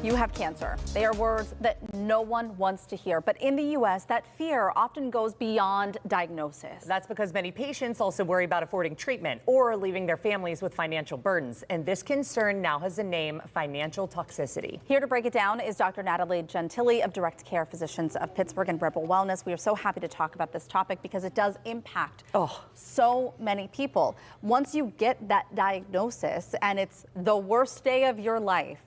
You have cancer. They are words that no one wants to hear. But in the U.S., that fear often goes beyond diagnosis. That's because many patients also worry about affording treatment or leaving their families with financial burdens. And this concern now has a name: financial toxicity. Here to break it down is Dr. Natalie Gentile of Direct Care Physicians of Pittsburgh and Rebel Wellness. We are so happy to talk about this topic because it does impact so many people. Once you get that diagnosis and it's the worst day of your life,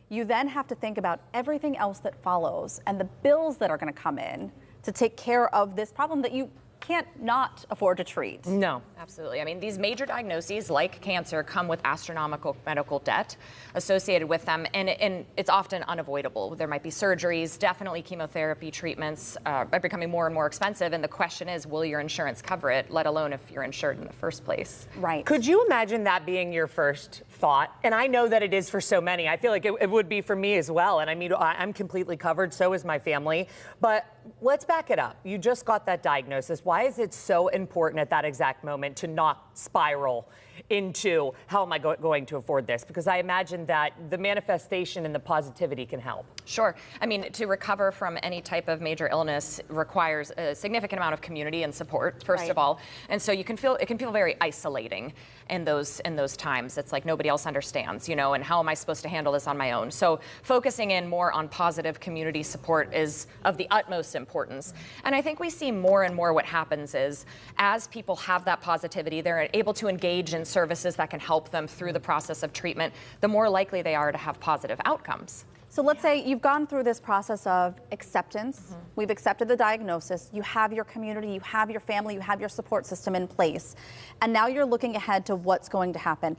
you then have to think about everything else that follows and the bills that are going to come in to take care of this problem that you can't not afford to treat. No, absolutely. I mean, these major diagnoses like cancer come with astronomical medical debt associated with them, and it's often unavoidable. There might be surgeries, definitely chemotherapy treatments are becoming more and more expensive, and the question is, will your insurance cover it, let alone if you're insured in the first place? Right. Could you imagine that being your first thought? And I know that it is for so many. I feel like it would be for me as well. And I mean, I'm completely covered, so is my family. But let's back it up. You just got that diagnosis. Why is it so important at that exact moment to not spiral into how am I going to afford this? Because I imagine that the manifestation and the positivity can help. Sure. I mean, to recover from any type of major illness requires a significant amount of community and support, first of all. And so it can feel very isolating in those times. It's like nobody else understands, you know, and how am I supposed to handle this on my own? So focusing in more on positive community support is of the utmost importance. And I think we see more and more what happens is as people have that positivity, they're able to engage in services that can help them through the process of treatment, the more likely they are to have positive outcomes. So let's say you've gone through this process of acceptance. We've accepted the diagnosis. You have your community, you have your family, you have your support system in place. And now you're looking ahead to what's going to happen.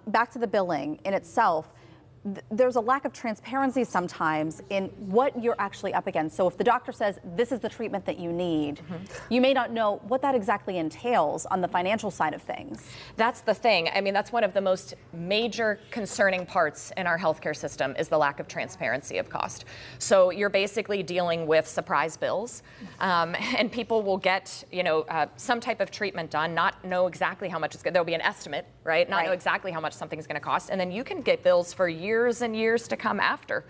Back to the billing in itself. There's a lack of transparency sometimes in what you're actually up against. So if the doctor says this is the treatment that you need, you may not know what that exactly entails on the financial side of things. That's the thing. I mean, that's one of the most major concerning parts in our healthcare system is the lack of transparency of cost. So you're basically dealing with surprise bills, and people will get, you know, some type of treatment done, not know exactly how much it's going to, there'll be an estimate, right? Not know exactly how much something's going to cost. And then you can get bills for years and years to come after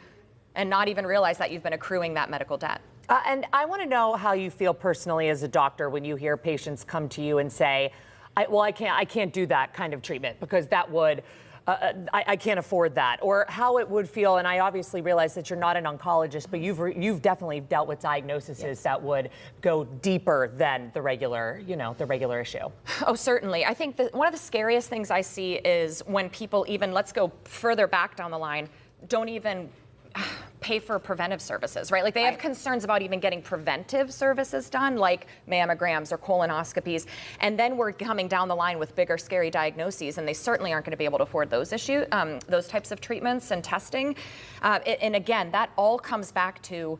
and not even realize that you've been accruing that medical debt. And I want to know how you feel personally as a doctor when you hear patients come to you and say, I can't do that kind of treatment because that would, I can't afford that, or how it would feel. And I obviously realize that you're not an oncologist, but you've definitely dealt with diagnoses that would go deeper than the regular, you know, the regular issue. Oh, certainly. I think that one of the scariest things I see is when people even, let's go further back down the line, don't even pay for preventive services, right? Like they have concerns about even getting preventive services done, like mammograms or colonoscopies. And then we're coming down the line with bigger, scary diagnoses, and they certainly aren't going to be able to afford those those types of treatments and testing. And again, that all comes back to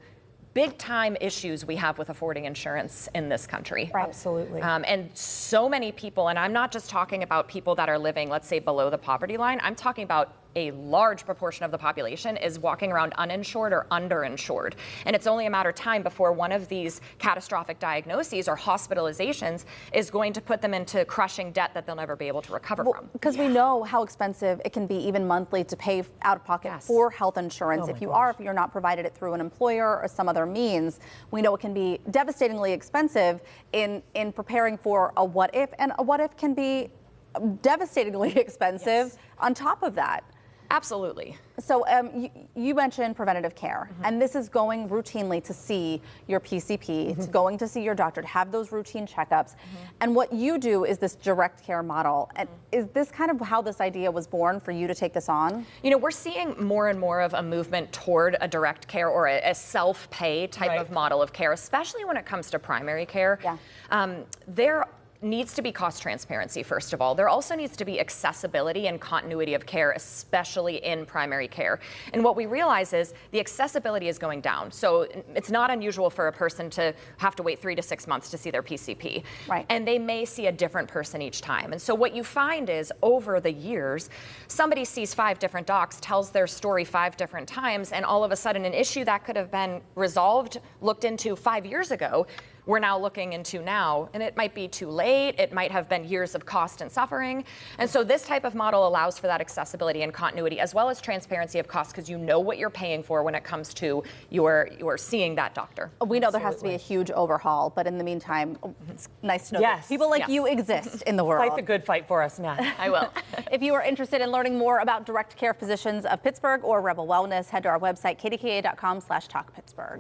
big time issues we have with affording insurance in this country. Right. Absolutely. And so many people, and I'm not just talking about people that are living, let's say, below the poverty line. I'm talking about a large proportion of the population is walking around uninsured or underinsured. And it's only a matter of time before one of these catastrophic diagnoses or hospitalizations is going to put them into crushing debt that they'll never be able to recover from. Because we know how expensive it can be even monthly to pay out of pocket for health insurance. If you're not provided it through an employer or some other means, we know it can be devastatingly expensive in preparing for a what if, and a what if can be devastatingly expensive on top of that. Absolutely. So you mentioned preventative care, and this is going routinely to see your PCP, to going to see your doctor, to have those routine checkups. And what you do is this direct care model. And is this kind of how this idea was born for you to take this on? You know, we're seeing more and more of a movement toward a direct care or a self-pay type of model of care, especially when it comes to primary care. There needs to be cost transparency, first of all. There also needs to be accessibility and continuity of care, especially in primary care. And what we realize is the accessibility is going down. So it's not unusual for a person to have to wait 3 to 6 months to see their PCP. And they may see a different person each time. And so what you find is over the years, somebody sees 5 different docs, tells their story 5 different times, and all of a sudden an issue that could have been resolved, looked into 5 years ago, we're now looking into now, and it might be too late, it might have been years of cost and suffering. And so this type of model allows for that accessibility and continuity, as well as transparency of cost, because you know what you're paying for when it comes to your seeing that doctor. We know there has to be a huge overhaul, but in the meantime, it's nice to know that people like you exist in the world. Fight the good fight for us, Nat. I will. If you are interested in learning more about direct care physicians of Pittsburgh or Rebel Wellness, head to our website, kdka.com/talkpittsburgh.